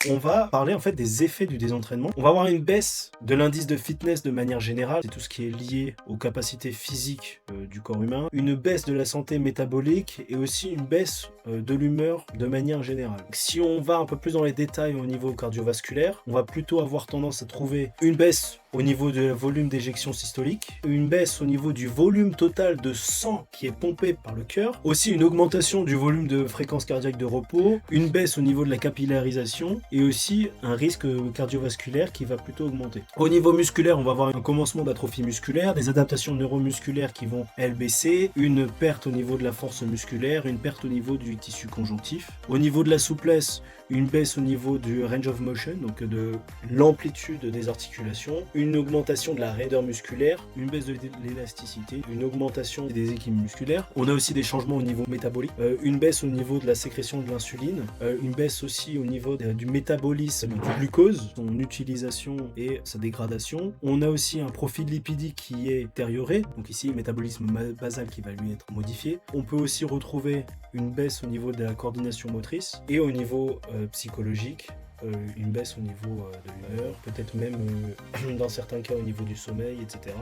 on va parler en fait des effets du désentraînement. On va avoir une baisse de l'indice de fitness de manière générale, c'est tout ce qui est lié aux capacités physiques du corps humain, une baisse de la santé métabolique et aussi une baisse de l'humeur de manière générale. Si on va un peu plus dans les détails au niveau cardiovasculaire, on va plutôt avoir tendance à trouver une baisse au niveau du volume d'éjection systolique, une baisse au niveau du volume total de sang qui est pompé par le cœur, aussi une augmentation du volume de fréquence cardiaque de repos, une baisse au niveau de la capillarisation et aussi un risque cardiovasculaire qui va plutôt augmenter. Au niveau musculaire, on va avoir un commencement d'atrophie musculaire, des adaptations neuromusculaires qui vont elles baisser, une perte au niveau de la force musculaire, une perte au niveau du tissu conjonctif. Au niveau de la souplesse, une baisse au niveau du range of motion, donc de l'amplitude des articulations, une augmentation de la raideur musculaire, une baisse de l'élasticité, une augmentation des déséquilibres musculaires. On a aussi des changements au niveau métabolique, une baisse au niveau de la sécrétion de l'insuline, une baisse aussi au niveau du métabolisme du glucose, son utilisation et sa dégradation. On a aussi un profil lipidique qui est détérioré, donc ici le métabolisme basal qui va lui être modifié. On peut aussi retrouver une baisse au niveau de la coordination motrice et au niveau psychologique, une baisse au niveau de l'humeur, peut-être même dans certains cas au niveau du sommeil, etc.